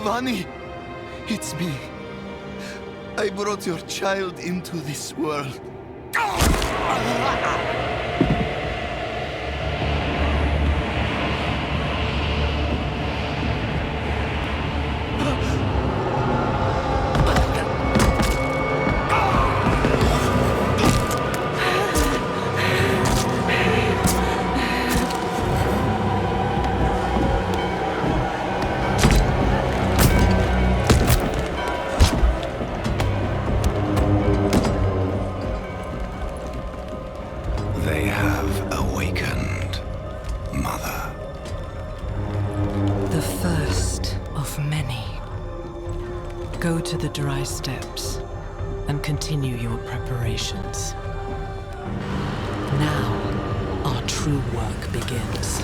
Vani, it's me. I brought your child into this world. They have awakened, Mother. The first of many. Go to the dry steppes and continue your preparations. Now, our true work begins.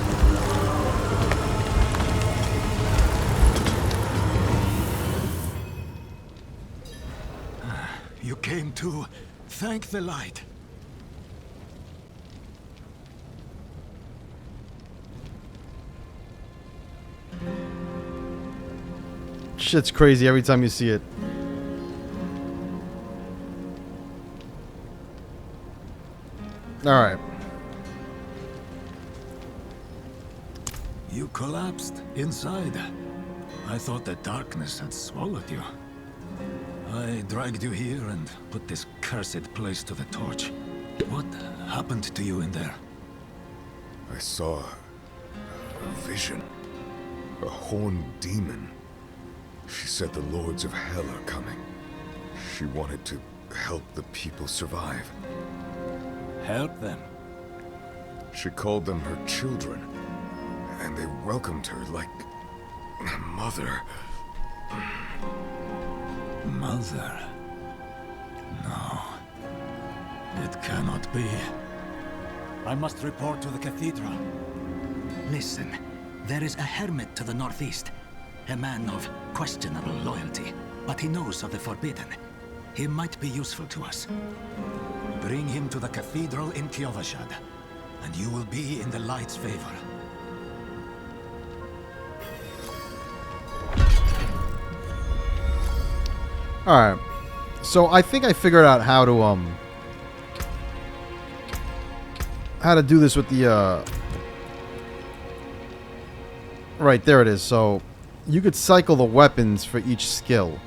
You came to thank the light. Shit's crazy every time you see it. Alright. You collapsed inside. I thought the darkness had swallowed you. I dragged you here and put this cursed place to the torch. What happened to you in there? I saw a vision. A horned demon. She said the lords of hell are coming. She wanted to help the people survive. Help them? She called them her children, and they welcomed her like a mother. Mother? No. It cannot be. I must report to the cathedral. Listen, there is a hermit to the northeast. A man of questionable loyalty, but he knows of the forbidden. He might be useful to us. Bring him to the cathedral in Kyovashad, and you will be in the light's favor. Alright. So I think I figured out how to do this with the right, there it is. So you could cycle the weapons for each skill.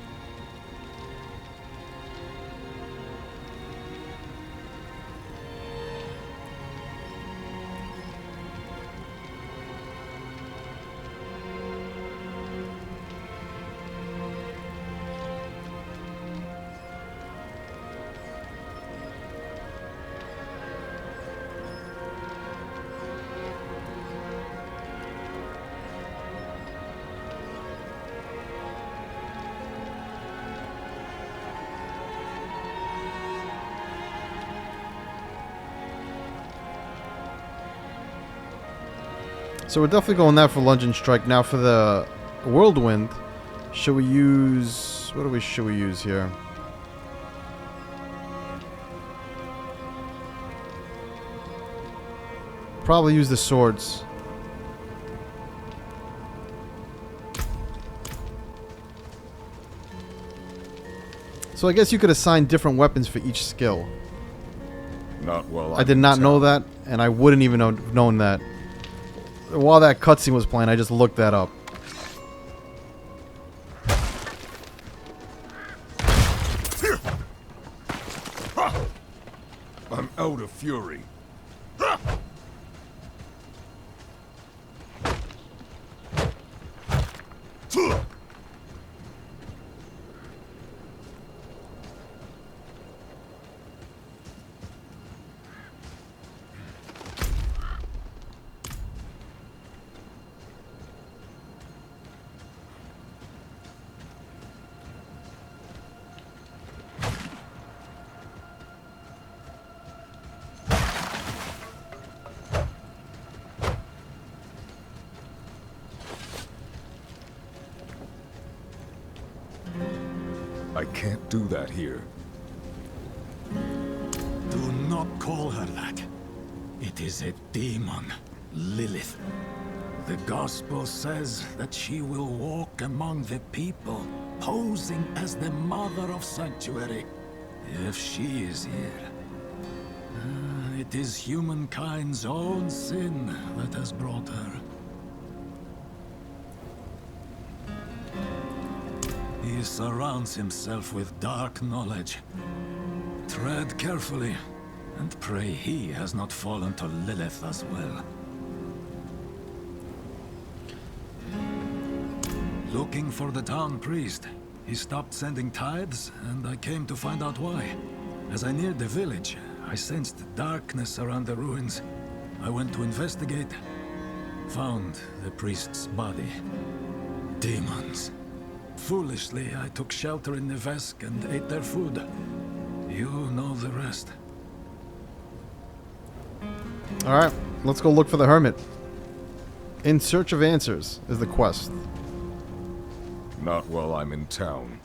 So we're definitely going that for Lunge and Strike. Now for the Whirlwind, should we use... should we use here? Probably use the swords. So I guess you could assign different weapons for each skill. Not well. I did not know that, and I wouldn't even have known that. While that cutscene was playing, I just looked that up. I'm out of fury. I can't do that here. Do not call her that. It is a demon, Lilith. The gospel says that she will walk among the people, posing as the mother of sanctuary. If she is here, it is humankind's own sin that has brought her. He surrounds himself with dark knowledge. Tread carefully, and pray he has not fallen to Lilith as well. Looking for the town priest. He stopped sending tithes, and I came to find out why. As I neared the village, I sensed darkness around the ruins. I went to investigate. Found the priest's body. Demons. Foolishly, I took shelter in Nevesk and ate their food. You know the rest. Alright, let's go look for the hermit. In search of answers is the quest. Not while I'm in town.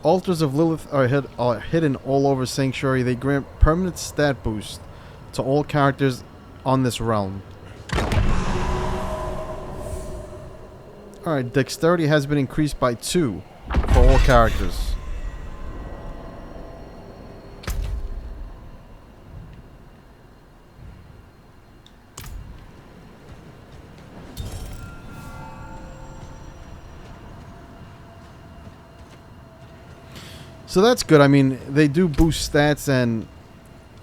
Altars of Lilith are hidden all over Sanctuary. They grant permanent stat boost to all characters on this realm. Alright, dexterity has been increased by 2 for all characters. So that's good. I mean, they do boost stats, and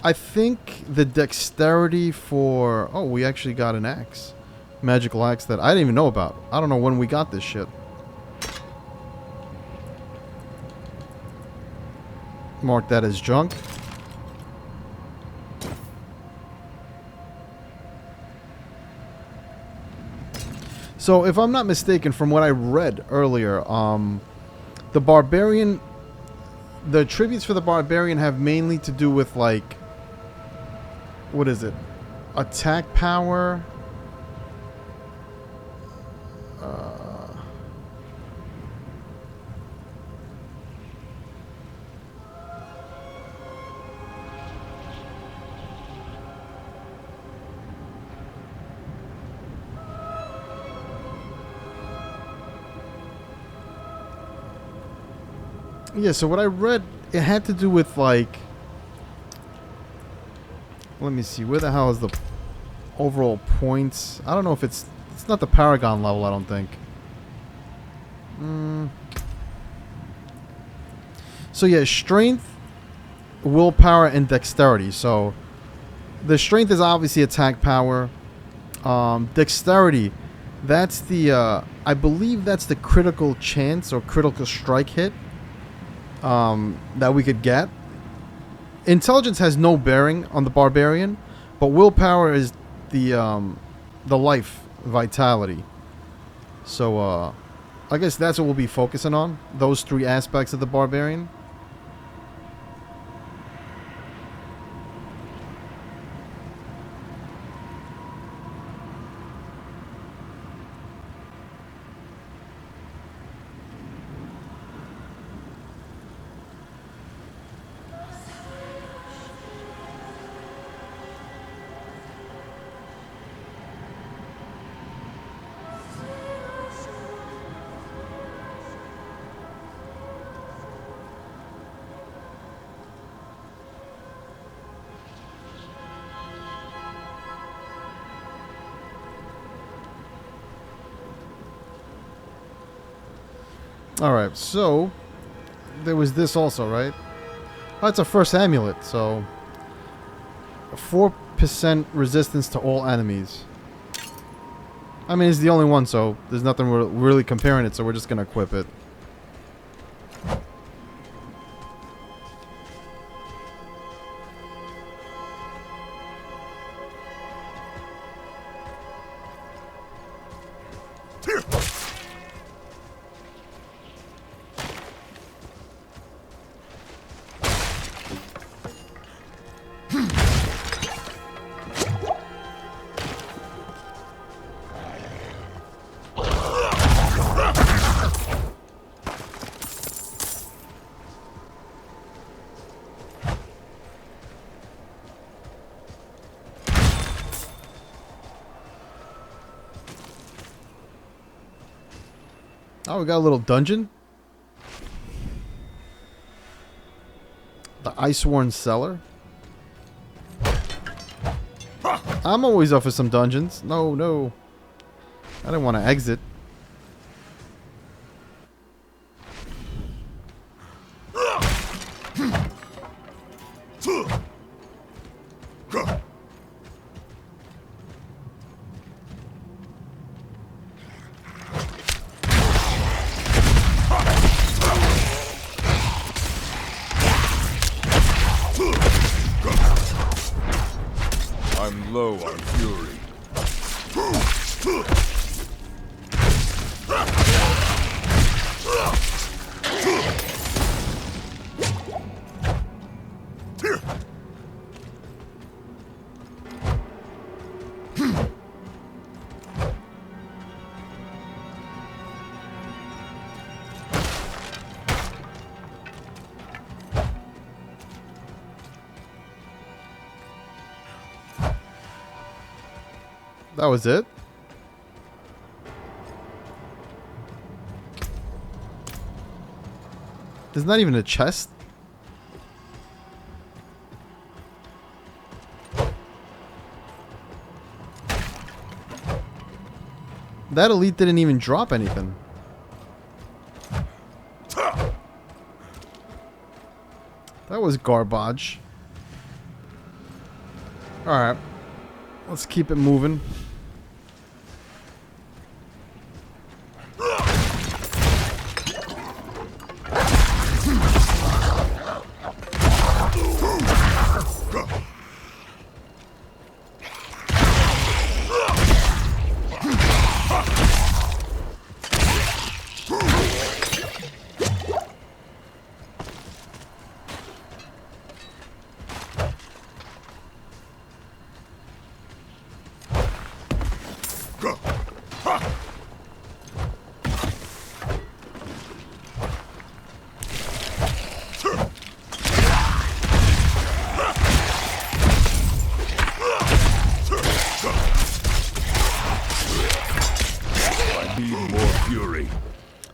I think the dexterity for... Oh, we actually got an axe. Magical axe that I didn't even know about. I don't know when we got this shit. Mark that as junk. So, if I'm not mistaken, from what I read earlier, the Barbarian... The attributes for the Barbarian have mainly to do with, like... What is it? Attack power... Yeah, so what I read, it had to do with, like... Let me see, where the hell is the overall points? I don't know if it's not the Paragon level, I don't think. So yeah, strength, willpower, and dexterity. So the strength is obviously attack power. Dexterity, that's the, I believe that's the critical chance or critical strike hit that we could get. Intelligence has no bearing on the Barbarian, but willpower is the life vitality. So I guess that's what we'll be focusing on, those 3 aspects of the Barbarian. Alright, so there was this also, right? Oh, it's a first amulet, so 4% resistance to all enemies. I mean, it's the only one, so there's nothing really comparing it, so we're just gonna equip it. Oh, we got a little dungeon. The Iceworn Cellar. I'm always up for some dungeons. No, no. I didn't want to exit. I'm low on fury. That was it. There's not even a chest. That elite didn't even drop anything. That was garbage. Alright. Let's keep it moving.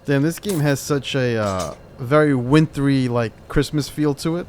Damn, this game has such a very wintry, like, Christmas feel to it.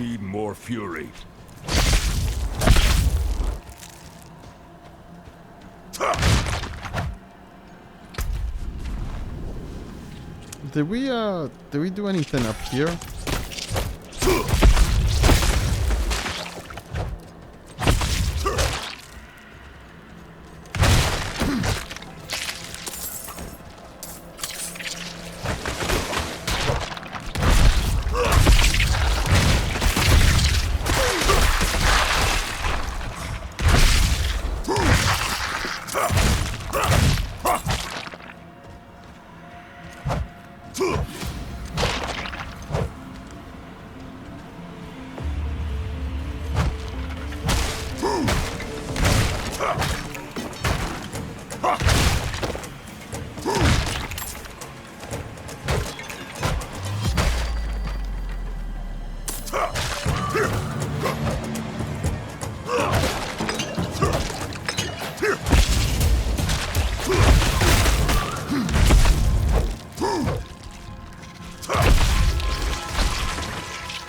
Need more fury. Did we do anything up here?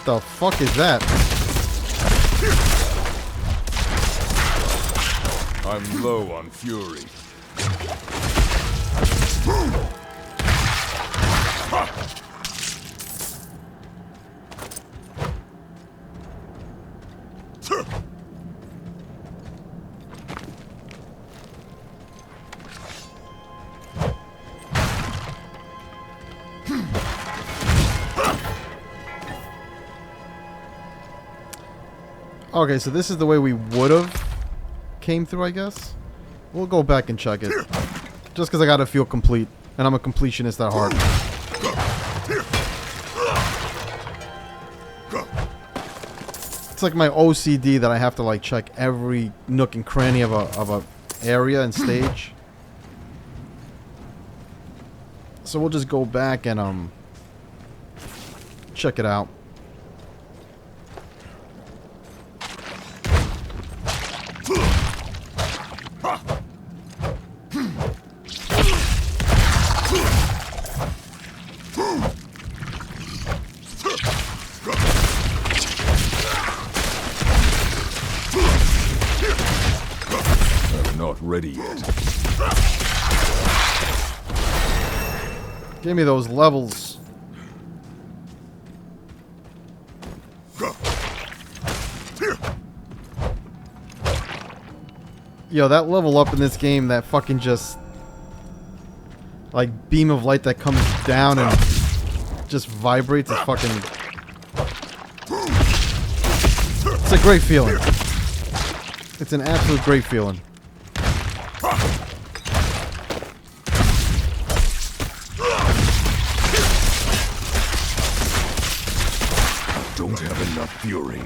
The fuck is that? I'm low on fury. Okay, so this is the way we would have came through, I guess. We'll go back and check it. Just because I gotta feel complete. And I'm a completionist at heart. It's like my OCD that I have to like check every nook and cranny of a area and stage. So we'll just go back and check it out. I'm not ready yet. Give me those levels. Yo, that level up in this game, that fucking just like beam of light that comes down and just vibrates is fucking... It's a great feeling. It's an absolute great feeling. Don't have enough fury.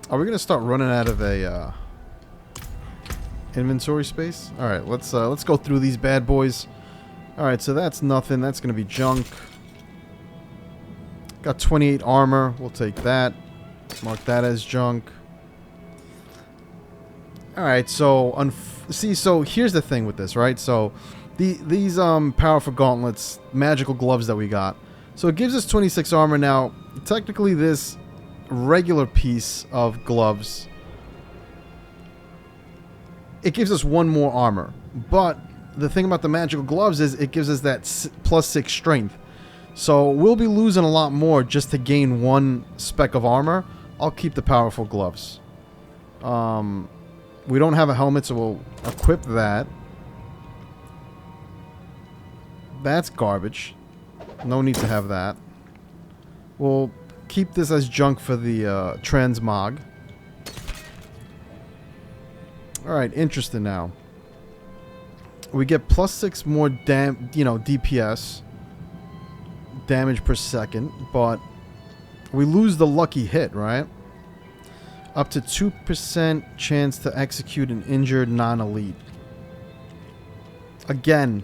Are we gonna start running out of a inventory space? All right, let's go through these bad boys. All right, so that's nothing. That's gonna be junk. Got 28 armor. We'll take that. Mark that as junk. All right, so see, so here's the thing with this, right? So these powerful gauntlets, magical gloves that we got. So it gives us 26 armor. Now, technically, this regular piece of gloves, it gives us 1 more armor. But the thing about the magical gloves is it gives us that +6 strength. So we'll be losing a lot more just to gain 1 speck of armor. I'll keep the powerful gloves. We don't have a helmet, so we'll equip that. That's garbage. No need to have that. We'll keep this as junk for the transmog. Alright, interesting now. We get +6 more DPS. Damage per second, but we lose the lucky hit, right? Up to 2% chance to execute an injured non-elite. Again,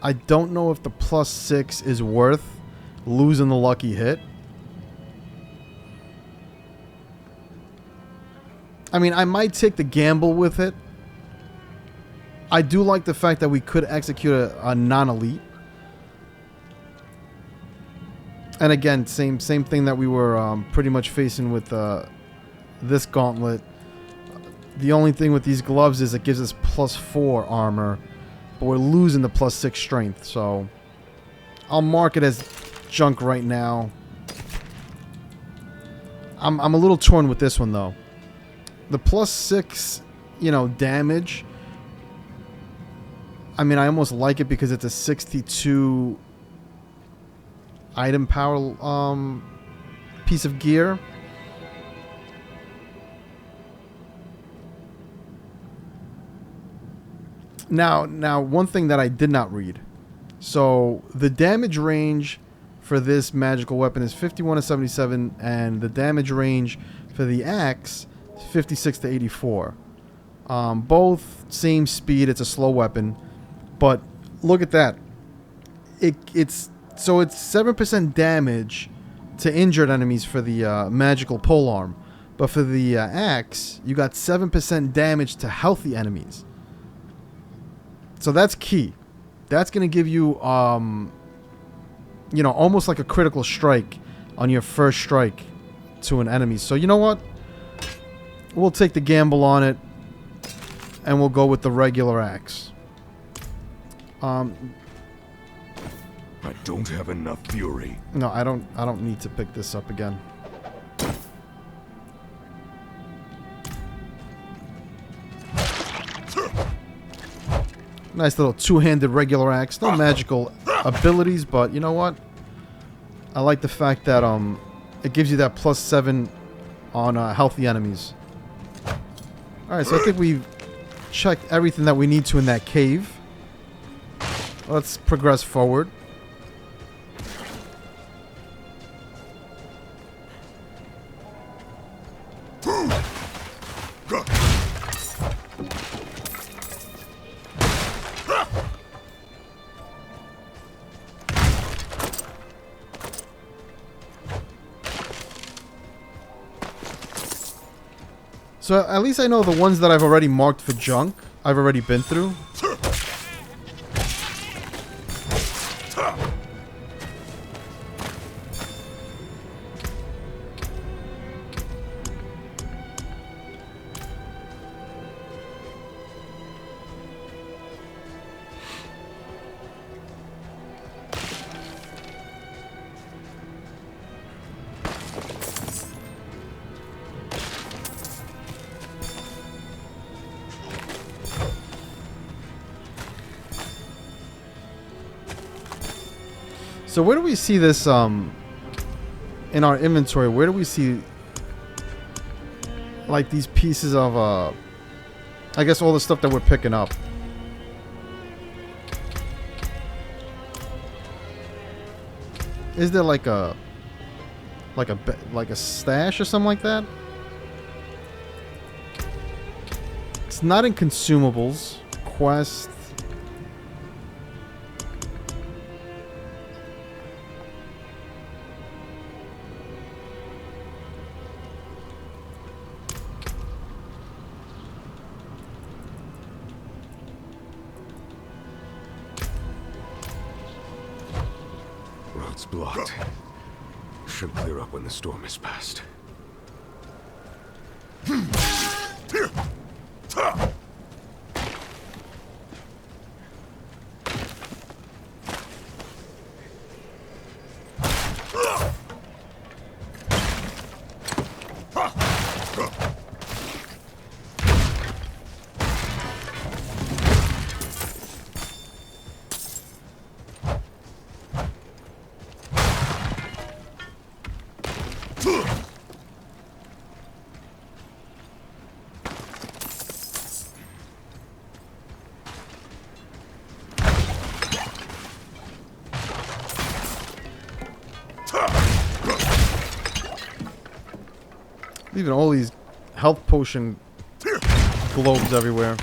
I don't know if the +6 is worth losing the lucky hit. I mean, I might take the gamble with it. I do like the fact that we could execute a non-elite. And again, same thing that we were pretty much facing with this gauntlet. The only thing with these gloves is it gives us +4 armor, but we're losing the +6 strength. So I'll mark it as junk right now. I'm a little torn with this one though. The +6, damage. I mean, I almost like it because it's a 62 item power piece of gear. Now one thing that I did not read. So the damage range for this magical weapon is 51 to 77, and the damage range for the axe is 56 to 84. Both same speed. It's a slow weapon, but look at that. It's 7% damage to injured enemies for the magical polearm, but for the axe, you got 7% damage to healthy enemies. So that's key. That's going to give you, almost like a critical strike on your first strike to an enemy. So you know what? We'll take the gamble on it, and we'll go with the regular axe. I don't have enough fury. No, I don't need to pick this up again. Nice little two-handed regular axe. No magical abilities, but you know what? I like the fact that it gives you that +7 on healthy enemies. Alright, so I think we've checked everything that we need to in that cave. Let's progress forward. So at least I know the ones that I've already marked for junk, I've already been through. So where do we see this in our inventory? Where do we see like these pieces of I guess all the stuff that we're picking up? Is there like a stash or something like that? It's not in consumables. Quest. Road's blocked. Should clear up when the storm is past. Leaving all these health potion globes everywhere.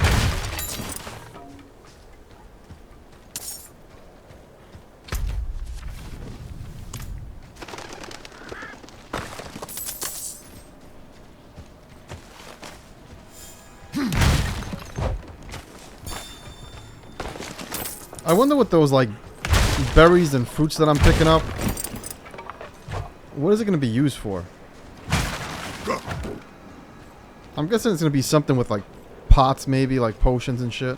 I wonder what those like berries and fruits that I'm picking up, what is it going to be used for? I'm guessing it's going to be something with like pots, maybe like potions and shit.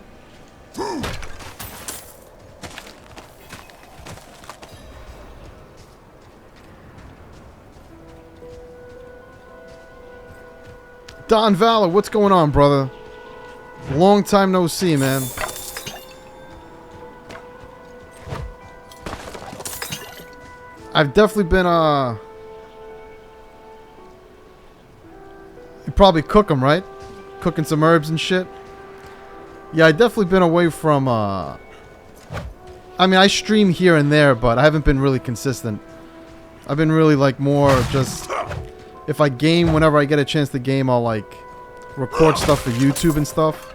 Don Valor, what's going on, brother? Long time no see, man. I've definitely been, you probably cook them, right? Cooking some herbs and shit. Yeah, I definitely been away from, I mean, I stream here and there, but I haven't been really consistent. I've been really, like, more just, if I game, whenever I get a chance to game, I'll, like, record stuff for YouTube and stuff.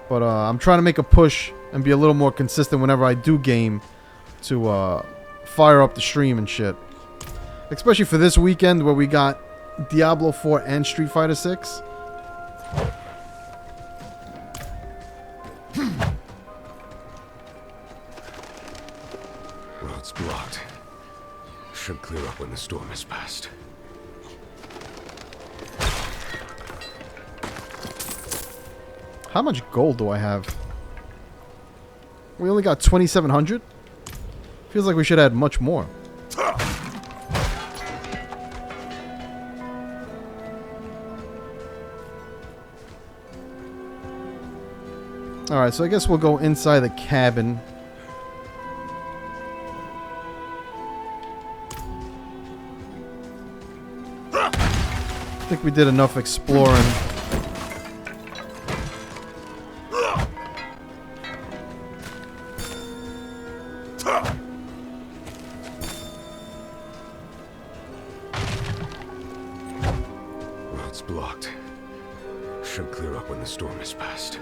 But, I'm trying to make a push and be a little more consistent whenever I do game to, fire up the stream and shit. Especially for this weekend where we got Diablo 4 and Street Fighter 6. Road's blocked. Should clear up when the storm is past. How much gold do I have? We only got 2,700? Feels like we should add much more. Alright, so I guess we'll go inside the cabin. I think we did enough exploring. Road's blocked. Should clear up when the storm is past.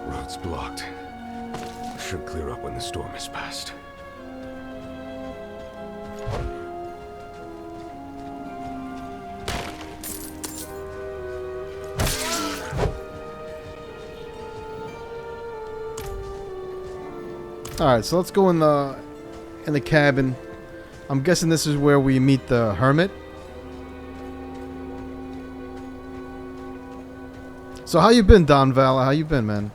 Road's blocked. Should clear up when the storm is past. Alright, so let's go in the cabin. I'm guessing this is where we meet the hermit. So how you been, Don Vala? How you been, man?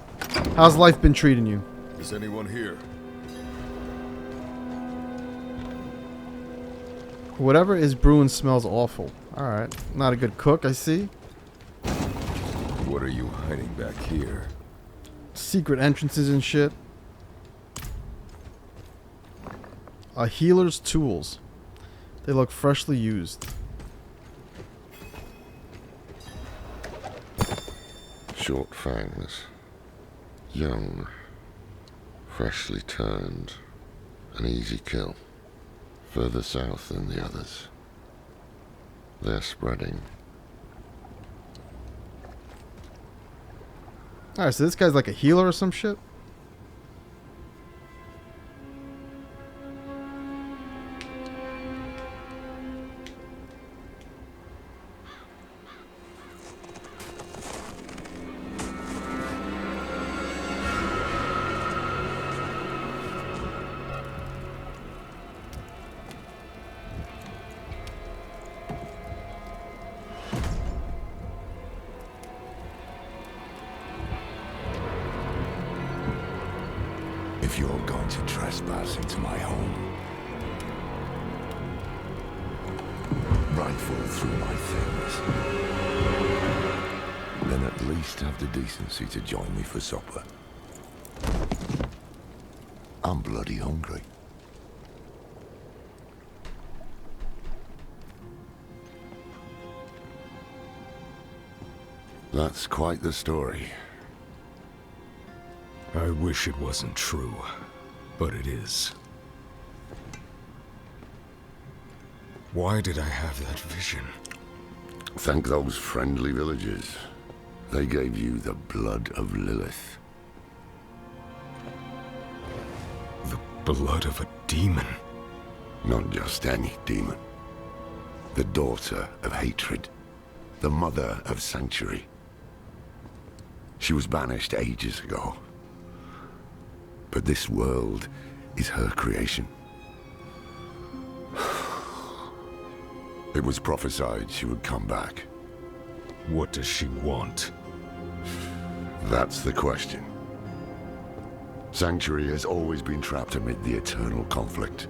How's life been treating you? Is anyone here? Whatever is brewing smells awful. Alright. Not a good cook, I see. What are you hiding back here? Secret entrances and shit. A healer's tools. They look freshly used. Short fangs. Young. Freshly turned. An easy kill. Further south than the others. They're spreading. Alright, so this guy's like a healer or some shit? If you're going to trespass into my home, rifle through my things, then at least have the decency to join me for supper. I'm bloody hungry. That's quite the story. I wish it wasn't true, but it is. Why did I have that vision? Thank those friendly villagers. They gave you the blood of Lilith. The blood of a demon. Not just any demon. The daughter of hatred. The mother of sanctuary. She was banished ages ago. But this world is her creation. It was prophesied she would come back. What does she want? That's the question. Sanctuary has always been trapped amid the eternal conflict.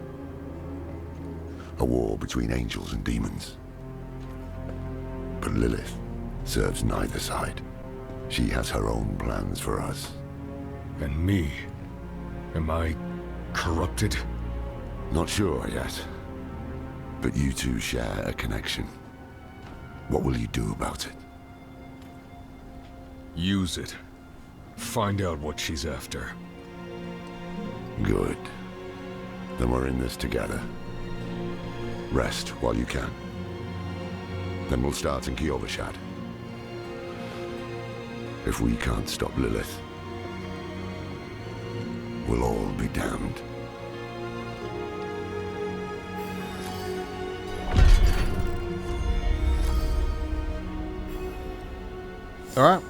A war between angels and demons. But Lilith serves neither side. She has her own plans for us. And me? Am I corrupted? Not sure yet. But you two share a connection. What will you do about it? Use it. Find out what she's after. Good. Then we're in this together. Rest while you can. Then we'll start in Kiovashad. If we can't stop Lilith, we'll all be damned. All right.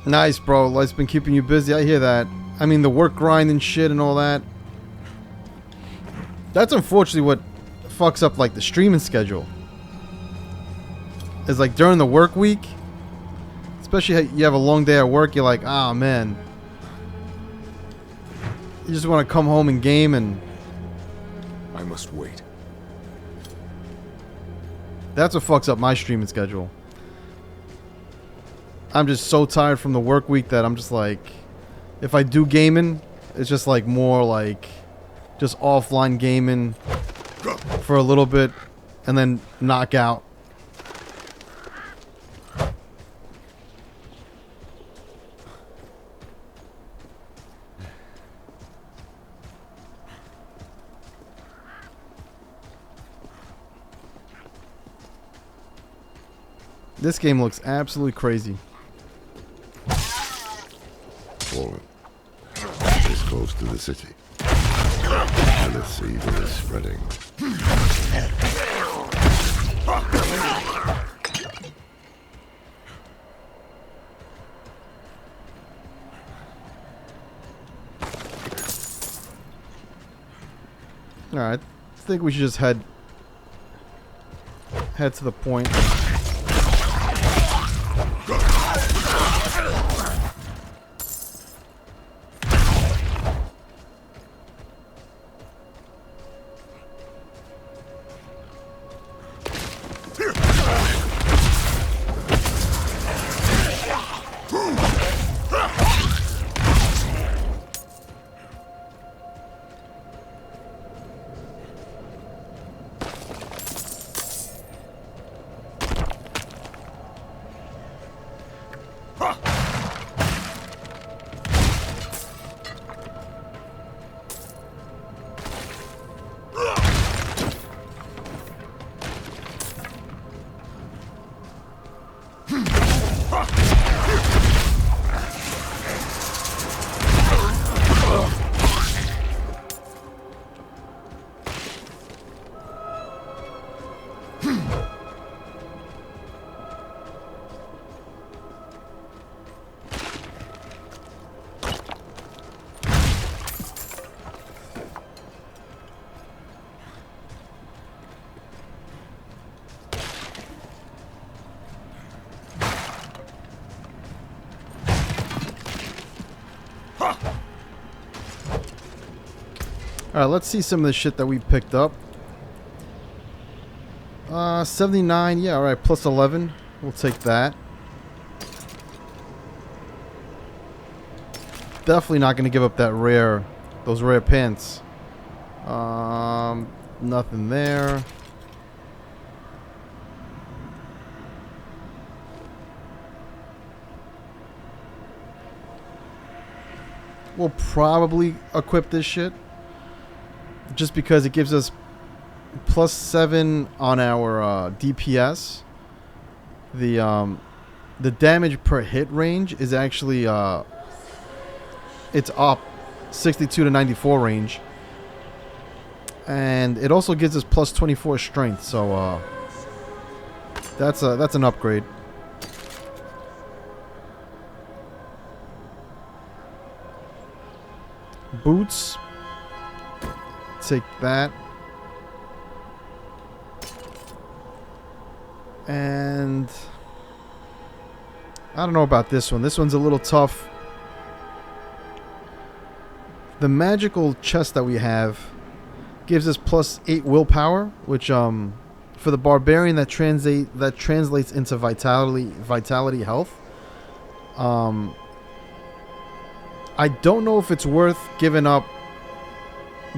Nice, bro. Life's been keeping you busy. I hear that. I mean, the work grind and shit and all that. That's unfortunately what fucks up, like, the streaming schedule. is like during the work week, especially you have a long day at work, you're like, ah, man. You just want to come home and game, and I must wait. that's what fucks up my streaming schedule. I'm just so tired from the work week that I'm just like, if I do gaming, it's just like more like just offline gaming for a little bit and then knock out. This game looks absolutely crazy. Fallen. This close to the city. And the seed is spreading. Alright. I think we should just head to the point. Alright, let's see some of the shit that we picked up. 79, yeah, alright, plus 11. We'll take that. Definitely not going to give up that those rare pants. Nothing there. We'll probably equip this shit. Just because it gives us plus 7 on our DPS. The damage per hit range is actually it's up 62 to 94 range, and it also gives us plus 24 strength. So that's an upgrade. Boots. Take that. And I don't know about this one. This one's a little tough. The magical chest that we have gives us plus 8 willpower, which for the barbarian that translates into vitality health. I don't know if it's worth giving up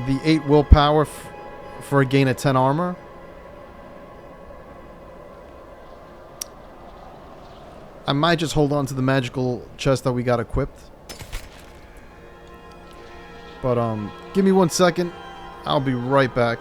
the 8 willpower for a gain of 10 armor. I might just hold on to the magical chest that we got equipped. But give me 1 second. I'll be right back.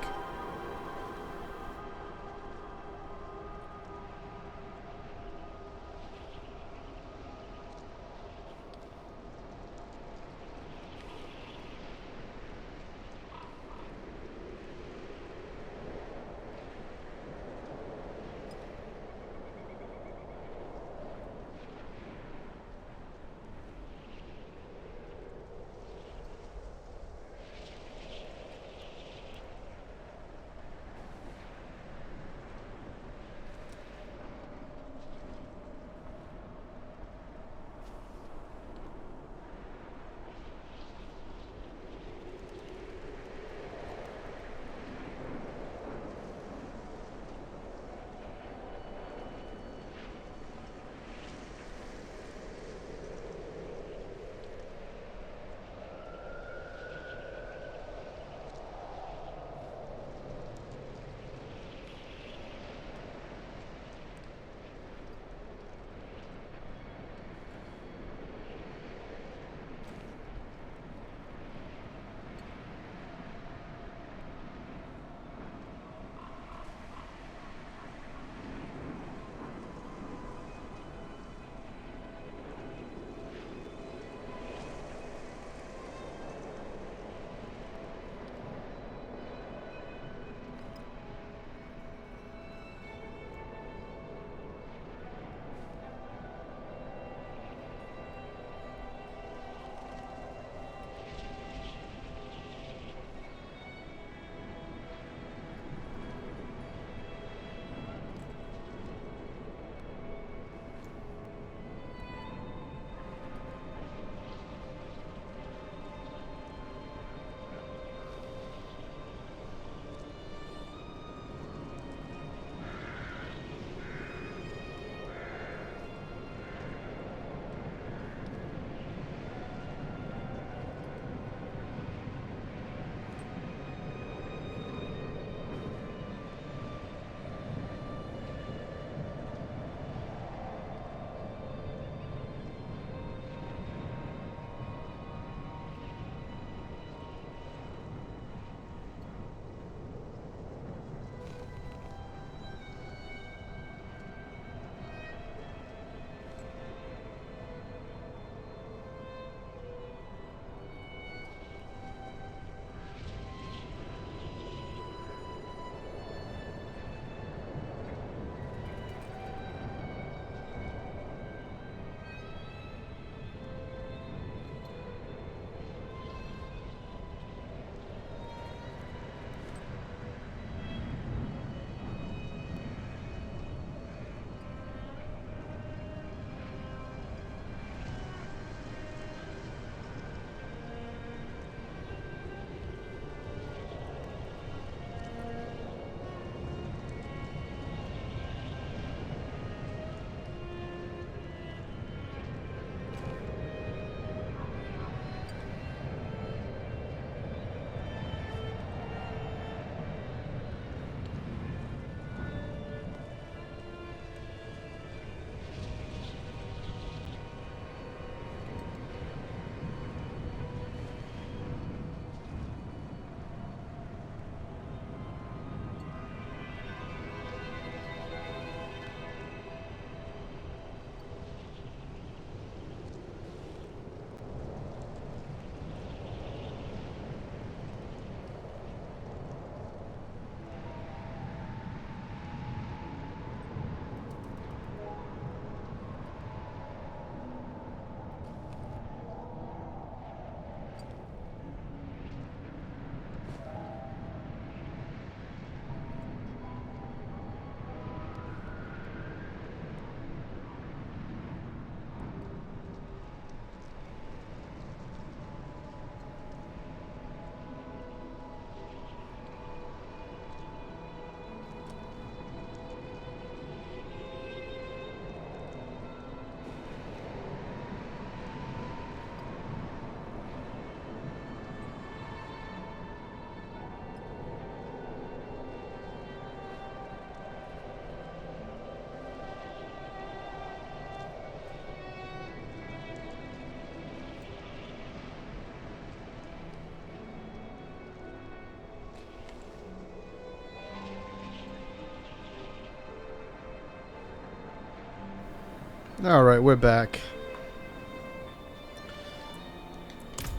Alright, we're back.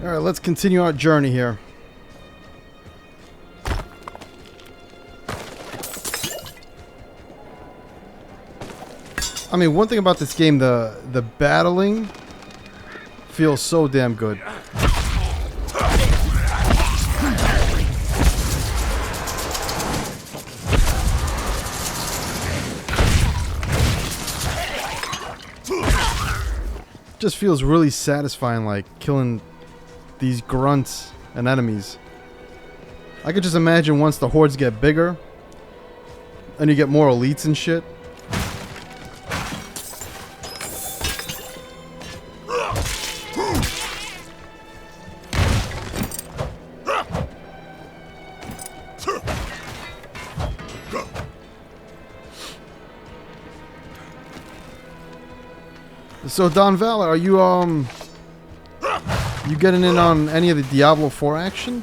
Alright, let's continue our journey here. I mean, one thing about this game, the battling feels so damn good. Just feels really satisfying, like killing these grunts and enemies. I could just imagine once the hordes get bigger and you get more elites and shit. So Don Valor, are you you getting in on any of the Diablo 4 action?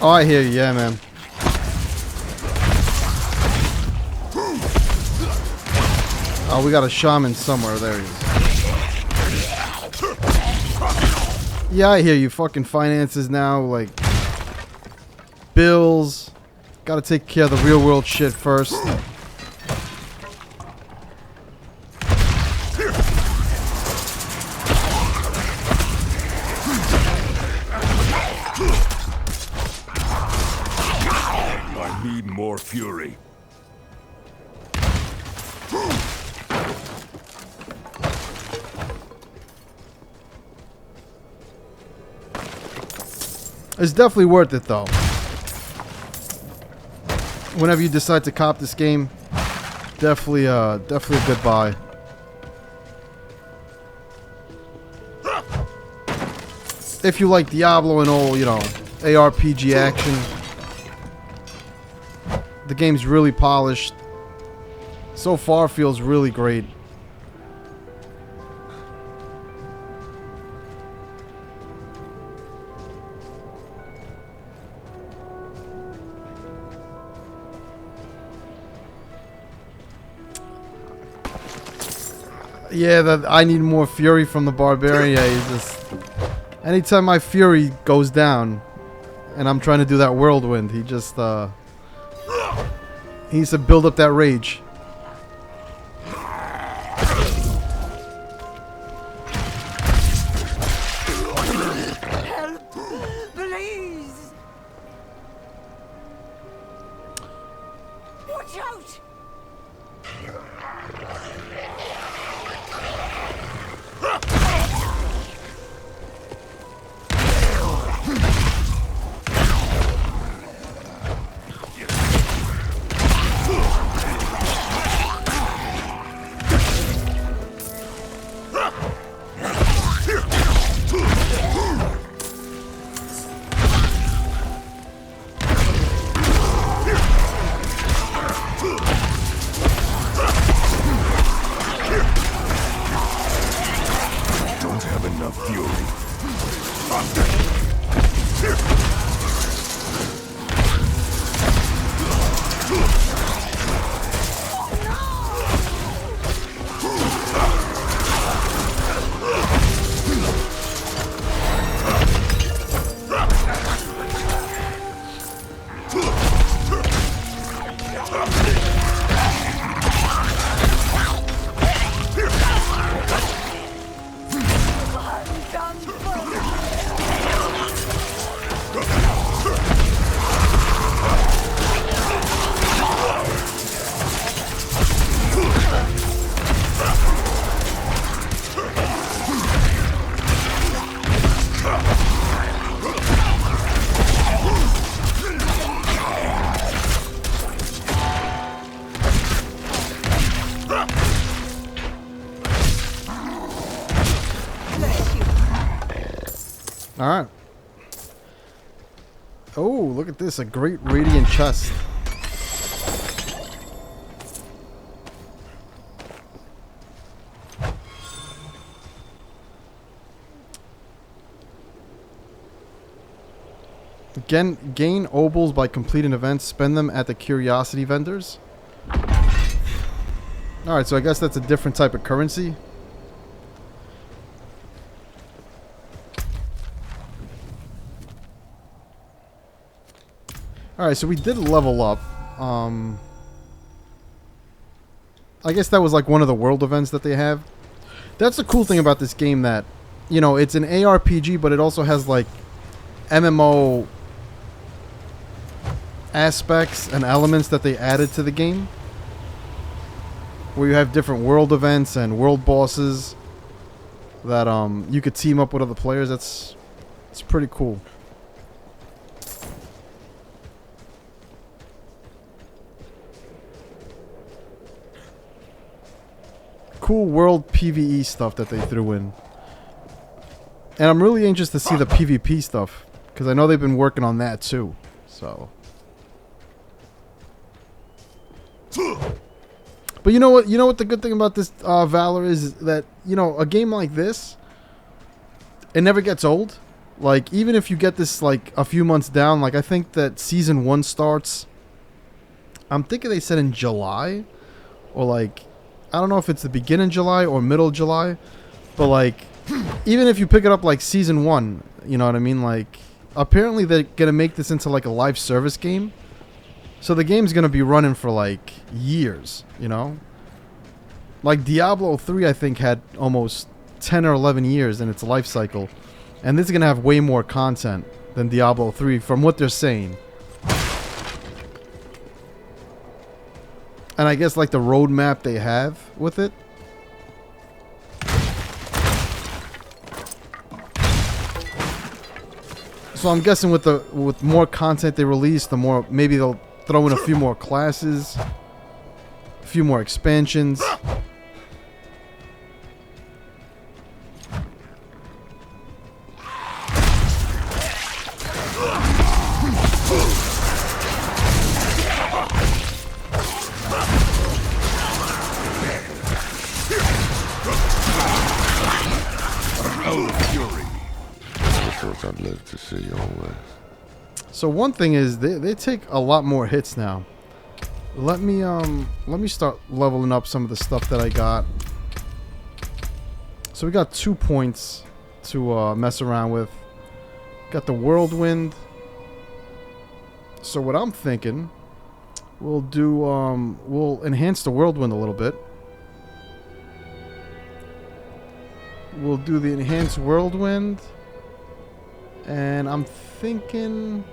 Oh, I hear you, yeah, man. Oh, we got a shaman somewhere. There he is. Yeah, I hear you. Fucking finances now, like bills. Gotta take care of the real world shit first. More fury. It's definitely worth it, though. Whenever you decide to cop this game, definitely a good buy. If you like Diablo and all, you know, ARPG action. The game's really polished. So far, feels really great. Yeah, that I need more fury from the Barbarian. Yeah, he's just... Anytime my fury goes down, and I'm trying to do that whirlwind, he just, he needs to build up that rage. Help! Please! Watch out! Alright. Oh, look at this. A great radiant chest. Gain obols by completing events. Spend them at the curiosity vendors. Alright, so I guess that's a different type of currency. Alright, so we did level up. I guess that was like one of the world events that they have. That's the cool thing about this game, that, you know, it's an ARPG, but it also has like MMO aspects and elements that they added to the game, where you have different world events and world bosses that you could team up with other players. It's pretty cool. Cool world PvE stuff that they threw in. And I'm really anxious to see the PvP stuff, because I know they've been working on that too. So, but you know what? You know what the good thing about this Valor is that, you know, a game like this, it never gets old. Like, even if you get this like a few months down, like I think that season 1 starts, I'm thinking they said in July, or like, I don't know if it's the beginning of July or middle of July, but like, even if you pick it up like season 1, you know what I mean? Like, apparently they're gonna make this into like a live service game. So the game's gonna be running for like years, you know? Like Diablo 3, I think, had almost 10 or 11 years in its life cycle. And this is gonna have way more content than Diablo 3 from what they're saying. And I guess like the roadmap they have with it. So I'm guessing with more content they release, the more, maybe they'll throw in a few more classes, a few more expansions. I'd love to see all this. So one thing is they take a lot more hits now. Let me start leveling up some of the stuff that I got. So we got 2 points to mess around with. Got the whirlwind. So what I'm thinking, we'll do we'll enhance the whirlwind a little bit. We'll do the enhanced whirlwind. And I'm thinking,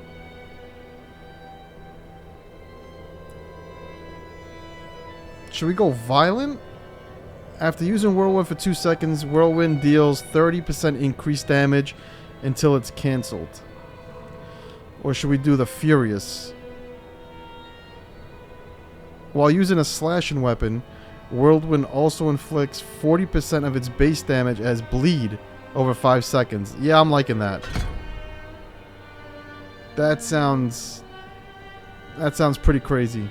should we go violent? After using whirlwind for 2 seconds, whirlwind deals 30% increased damage until it's cancelled. Or should we do the furious? While using a slashing weapon, whirlwind also inflicts 40% of its base damage as bleed over 5 seconds. Yeah, I'm liking that. That sounds pretty crazy.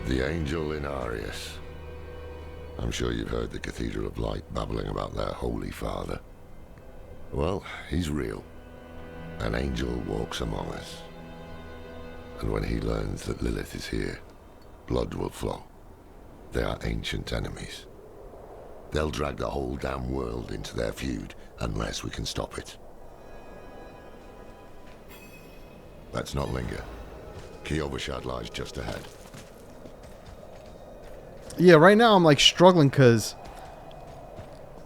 The Angel in Arius. I'm sure you've heard the Cathedral of Light babbling about their Holy Father. Well, he's real. An angel walks among us. And when he learns that Lilith is here, blood will flow. They are ancient enemies. They'll drag the whole damn world into their feud unless we can stop it. Let's not linger. Kiyovershad lies just ahead. Yeah, right now I'm like struggling because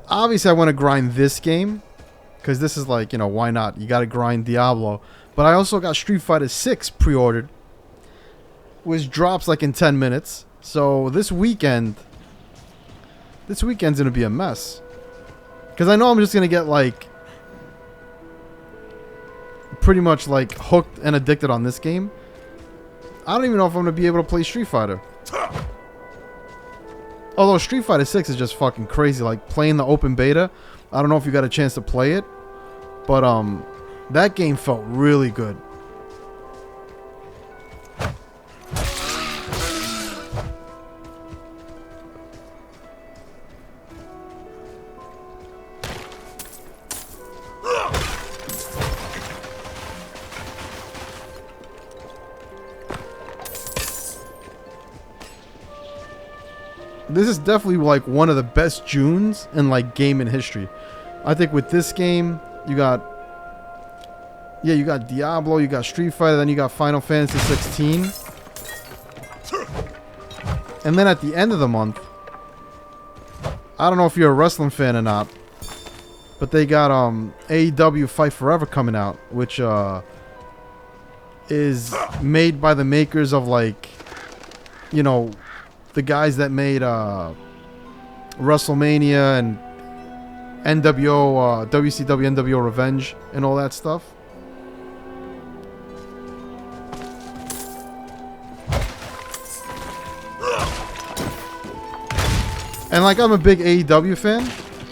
obviously I want to grind this game because this is like, you know, why not? You got to grind Diablo. But I also got Street Fighter 6 pre-ordered, which drops like in 10 minutes. So this weekend's gonna be a mess. Because I know I'm just gonna get like pretty much like hooked and addicted on this game. I don't even know if I'm gonna be able to play Street Fighter. Although Street Fighter 6 is just fucking crazy. Like playing the open beta. I don't know if you got a chance to play it, but that game felt really good. This is definitely like one of the best Junes in like gaming history. I think with this game, you got Diablo, you got Street Fighter, then you got Final Fantasy 16. And then at the end of the month, I don't know if you're a wrestling fan or not, but they got AEW Fight Forever coming out, which is made by the makers of like, you know, the guys that made WrestleMania and WCW NWO Revenge and all that stuff. And like I'm a big AEW fan,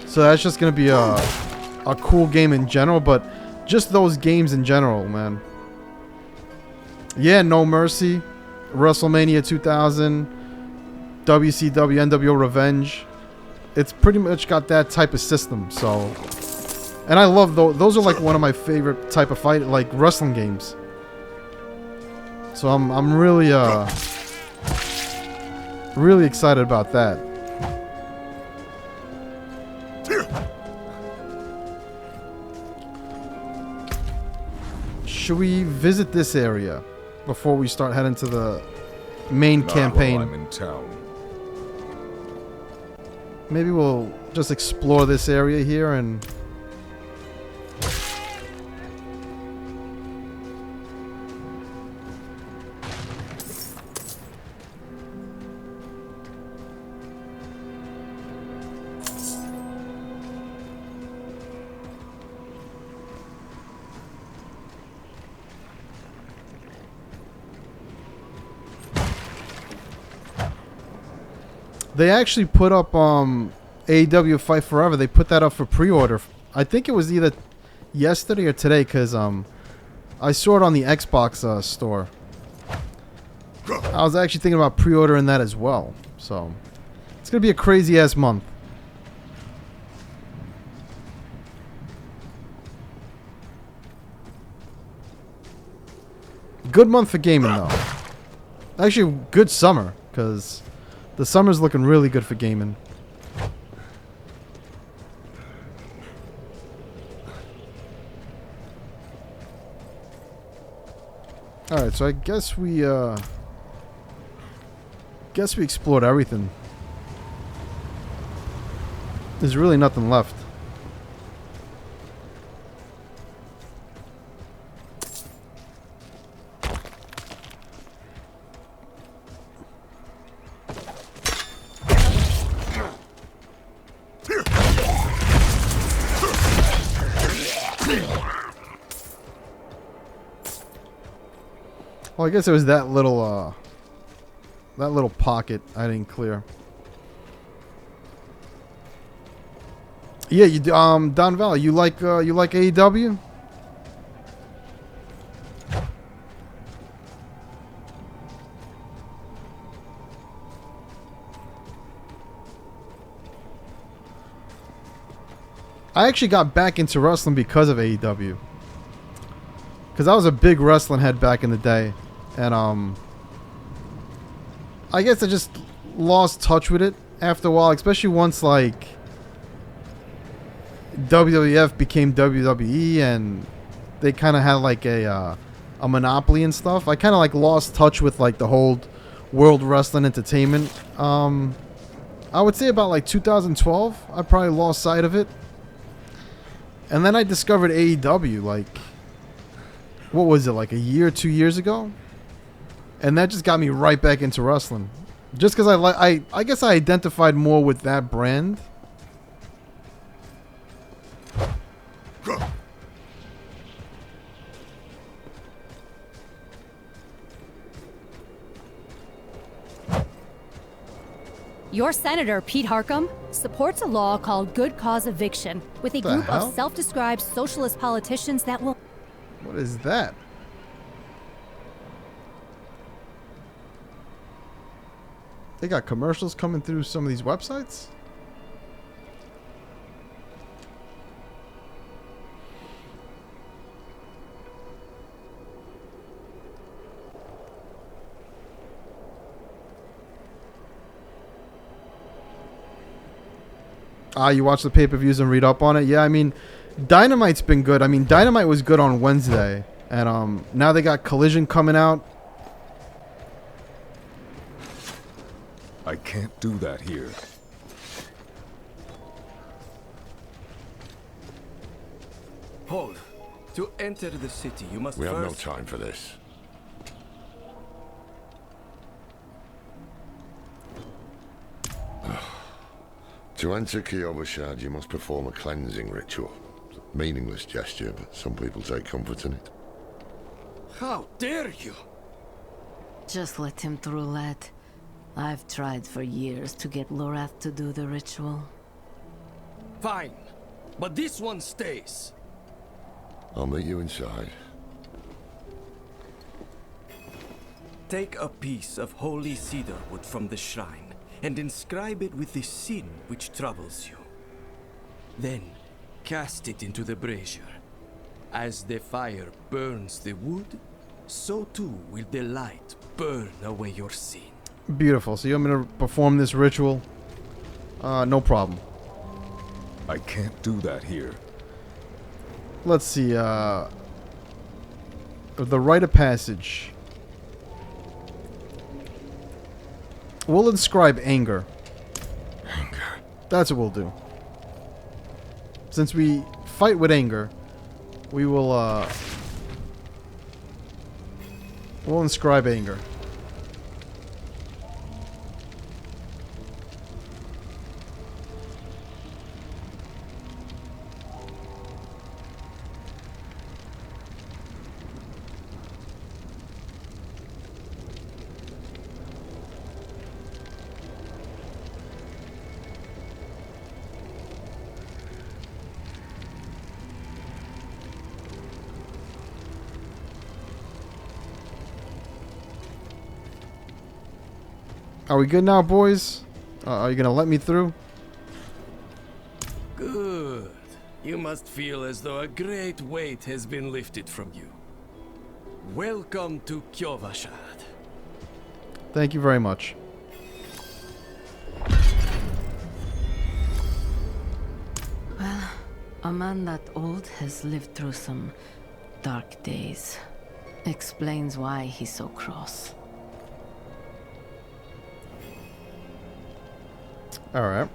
so that's just gonna be a cool game in general. But just those games in general, man. Yeah, No Mercy, WrestleMania 2000. WCW NWO Revenge. It's pretty much got that type of system. So, and I love those are like one of my favorite type of fight like wrestling games. So I'm really really excited about that. Should we visit this area before we start heading to the main campaign? While I'm in town. Maybe we'll just explore this area here and... They actually put up AEW Fight Forever. They put that up for pre-order. I think it was either yesterday or today because I saw it on the Xbox store. I was actually thinking about pre-ordering that as well. So it's going to be a crazy-ass month. Good month for gaming, though. Actually, good summer because... the summer's looking really good for gaming. Alright, so I guess we explored everything. There's really nothing left. Well, I guess it was that little pocket I didn't clear. Yeah, you Don Valley, you like AEW? I actually got back into wrestling because of AEW. Because I was a big wrestling head back in the day. And, I guess I just lost touch with it after a while. Especially once, like, WWF became WWE and they kind of had, like, a monopoly and stuff. I kind of, like, lost touch with, like, the whole World Wrestling Entertainment. I would say about, like, 2012. I probably lost sight of it. And then I discovered AEW, like... what was it, like a year or 2 years ago? And that just got me right back into wrestling. Just because I guess I identified more with that brand. Your senator, Pete Harcum, supports a law called Good Cause Eviction with a group of self-described socialist politicians that will... What is that? They got commercials coming through some of these websites? You watch the pay-per-views and read up on it? Yeah, I mean, Dynamite's been good. I mean, Dynamite was good on Wednesday. And now they got Collision coming out. I can't do that here. Hold. To enter the city, you must We first... have no time for this. To enter Kiobashad, you must perform a cleansing ritual. It's a meaningless gesture, but some people take comfort in it. How dare you? Just let him through, lad. I've tried for years to get Lorath to do the ritual. Fine, but this one stays. I'll meet you inside. Take a piece of holy cedar wood from the shrine and inscribe it with the sin which troubles you. Then, cast it into the brazier. As the fire burns the wood, so too will the light burn away your sin. Beautiful. So you want me to perform this ritual? No problem. I can't do that here. Let's see. The rite of passage. We'll inscribe anger. Anger. That's what we'll do. Since we fight with anger, we will we'll inscribe anger. Are we good now, boys? Are you gonna let me through? Good. You must feel as though a great weight has been lifted from you. Welcome to Kiobashad. Thank you very much. Well, a man that old has lived through some dark days. Explains why he's so cross. All right.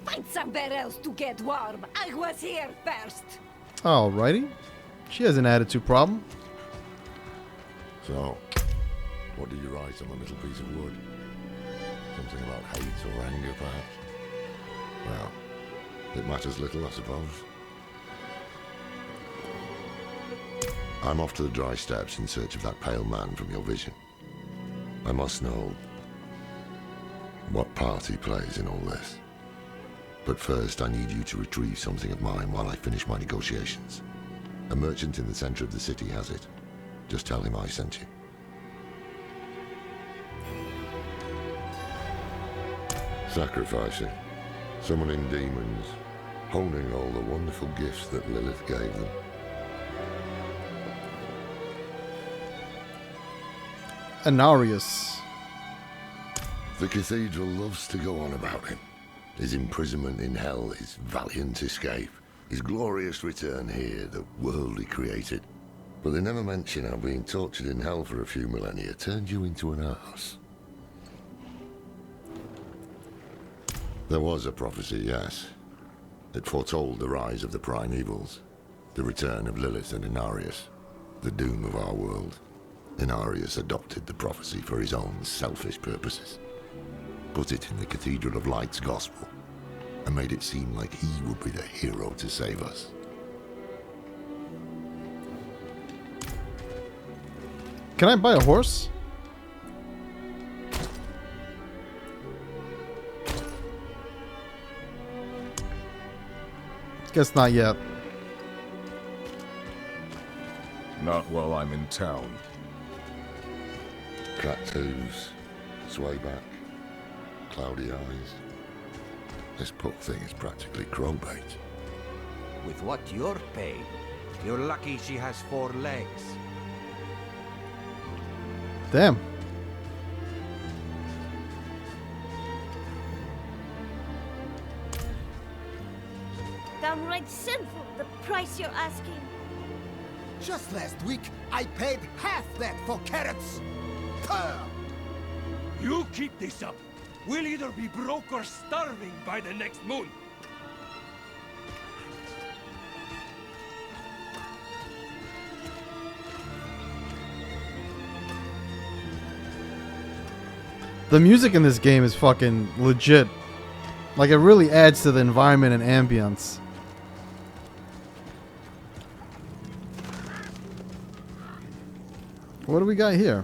Find somewhere else to get warm. I was here first. Alrighty. She has an attitude problem. So, what did you write on a little piece of wood? Something about hate or anger, perhaps? Well, it matters little, I suppose. I'm off to the dry steppes in search of that pale man from your vision. I must know what part he plays in all this. But first, I need you to retrieve something of mine while I finish my negotiations. A merchant in the center of the city has it. Just tell him I sent you. Sacrificing, summoning demons, honing all the wonderful gifts that Lilith gave them. Anarius. The cathedral loves to go on about him. His imprisonment in hell, his valiant escape, his glorious return here, the world he created. But they never mention how being tortured in hell for a few millennia turned you into an ass. There was a prophecy, yes. It foretold the rise of the primevals, the return of Lilith and Inarius, the doom of our world. Inarius adopted the prophecy for his own selfish purposes, put it in the Cathedral of Light's gospel, and made it seem like he would be the hero to save us. Can I buy a horse? Guess not yet. Not while I'm in town. Cracked hooves, sway back, cloudy eyes. This poor thing is practically crow bait. With what you're paid, you're lucky she has 4 legs. Damn. Downright sinful, the price you're asking. Just last week, I paid half that for carrots. You keep this up. We'll either be broke or starving by the next moon. The music in this game is fucking legit. Like, it really adds to the environment and ambience. What do we got here?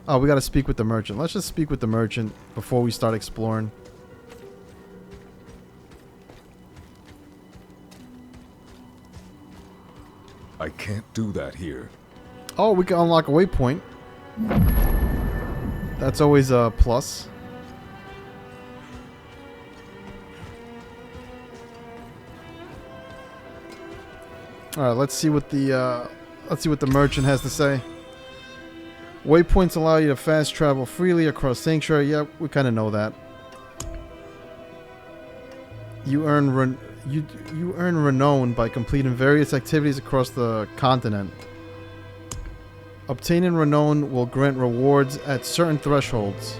Oh, we gotta speak with the merchant. Let's just speak with the merchant before we start exploring. I can't do that here. Oh, we can unlock a waypoint. That's always a plus. All right, let's see what the merchant has to say. Waypoints allow you to fast travel freely across Sanctuary. Yep, we kind of know that. You earn renown by completing various activities across the continent. Obtaining renown will grant rewards at certain thresholds.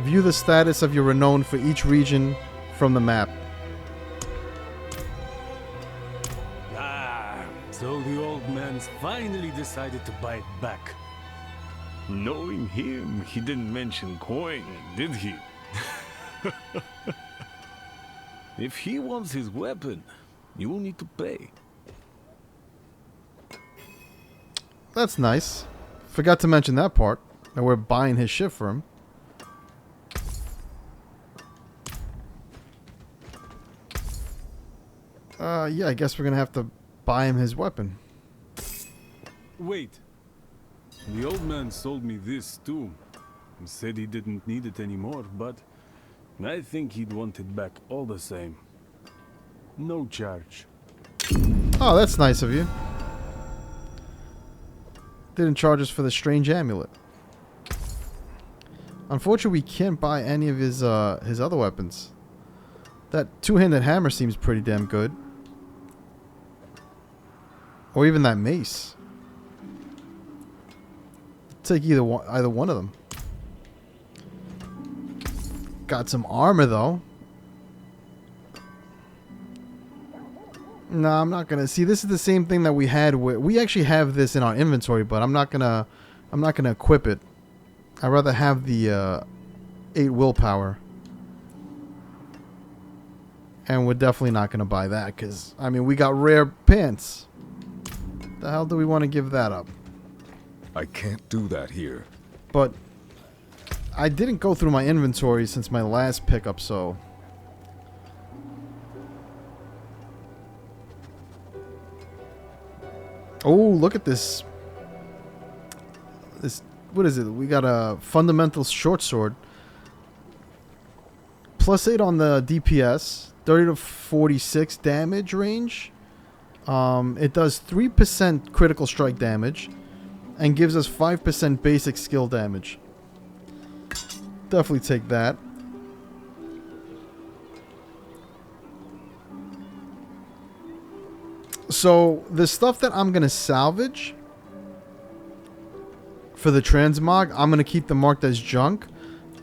View the status of your renown for each region from the map. Ah, so the old man's finally decided to buy it back. Knowing him, he didn't mention coin, did he? If he wants his weapon, you will need to pay. That's nice. Forgot to mention that part. And we're buying his shit for him. Yeah, I guess we're gonna have to buy him his weapon. Wait. The old man sold me this too. He said he didn't need it anymore, but I think he'd want it back all the same. No charge. Oh, that's nice of you. Didn't charge us for the strange amulet. Unfortunately, we can't buy any of his other weapons. That two-handed hammer seems pretty damn good. Or even that mace. Take either one of them. Got some armor though. No, I'm not gonna see. This is the same thing that we had. We actually have this in our inventory, but I'm not gonna equip it. I'd rather have the 8 willpower. And we're definitely not gonna buy that because I mean we got rare pants. The hell do we want to give that up? I can't do that here. But I didn't go through my inventory since my last pickup, so... Oh, look at this. What is it? We got a fundamental short sword. +8 on the DPS. 30 to 46 damage range. It does 3% critical strike damage. And gives us 5% basic skill damage. Definitely take that. So the stuff that I'm gonna salvage for the transmog, I'm gonna keep them marked as junk.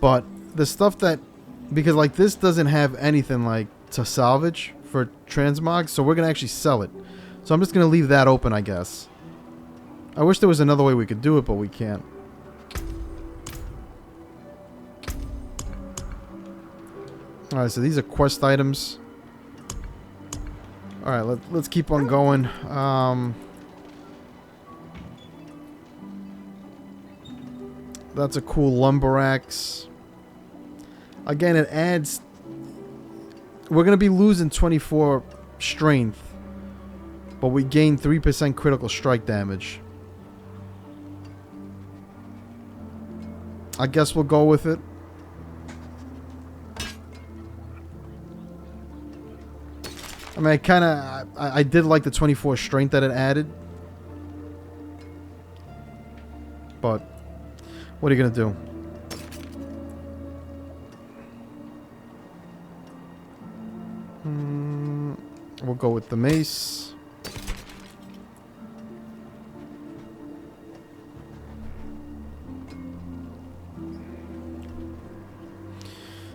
But the stuff that, because like this doesn't have anything like to salvage for transmog, so we're gonna actually sell it. So I'm just gonna leave that open, I guess. I wish there was another way we could do it, but we can't. Alright, so these are quest items. Alright, let's keep on going. That's a cool lumber axe. Again, it adds... We're going to be losing 24 strength, but we gain 3% critical strike damage. I guess we'll go with it. I mean, I did like the 24 strength that it added. But, what are you going to do? We'll go with the mace.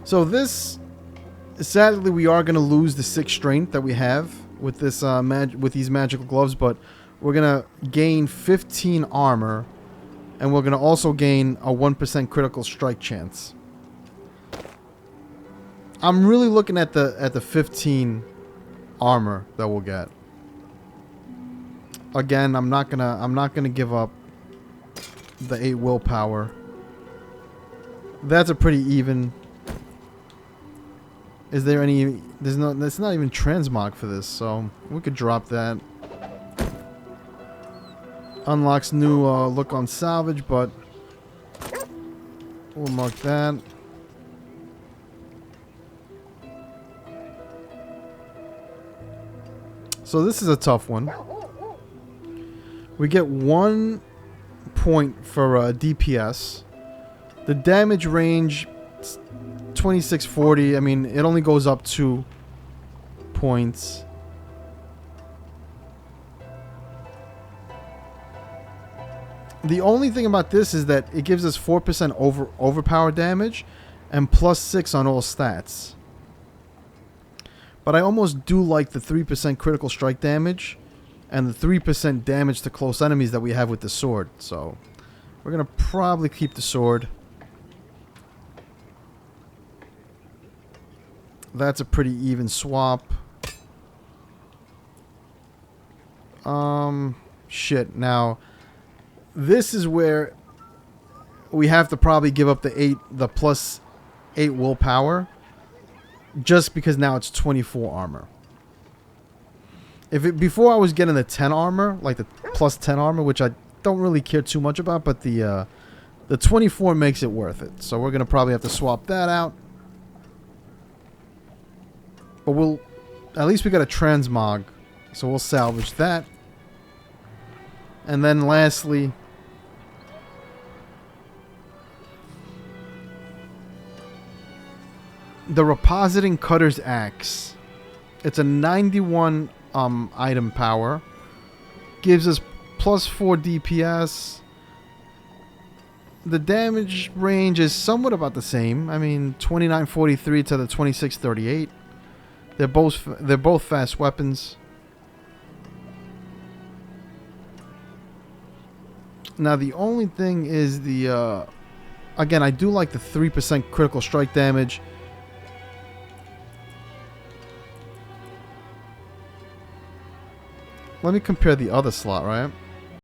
So this, sadly, we are going to lose the 6 strength that we have with this with these magical gloves, but we're going to gain 15 armor, and we're going to also gain a 1% critical strike chance. I'm really looking at the 15 armor that we'll get. Again, I'm not gonna give up the 8 willpower. That's a pretty even. Is there any? There's not even transmog for this, so we could drop that. Unlocks new look on salvage, but we'll mark that. So this is a tough one. We get 1 point for DPS. The damage range, 2640. I mean, it only goes up 2 points. The only thing about this is that it gives us 4% overpower damage and +6 on all stats. But I almost do like the 3% critical strike damage and the 3% damage to close enemies that we have with the sword. So we're going to probably keep the sword. That's a pretty even swap. Shit. Now, this is where we have to probably give up the +8 willpower. Just because now it's 24 armor. Before I was getting the 10 armor, like the +10 armor, which I don't really care too much about, but the 24 makes it worth it. So we're gonna probably have to swap that out. But at least we got a transmog, so we'll salvage that. And then lastly, the Repositing Cutter's Axe. It's a 91 item power. Gives us +4 DPS. The damage range is somewhat about the same. I mean, 2943 to the 2638. They're both fast weapons. Now the only thing is the again, I do like the 3% critical strike damage. Let me compare the other slot, right?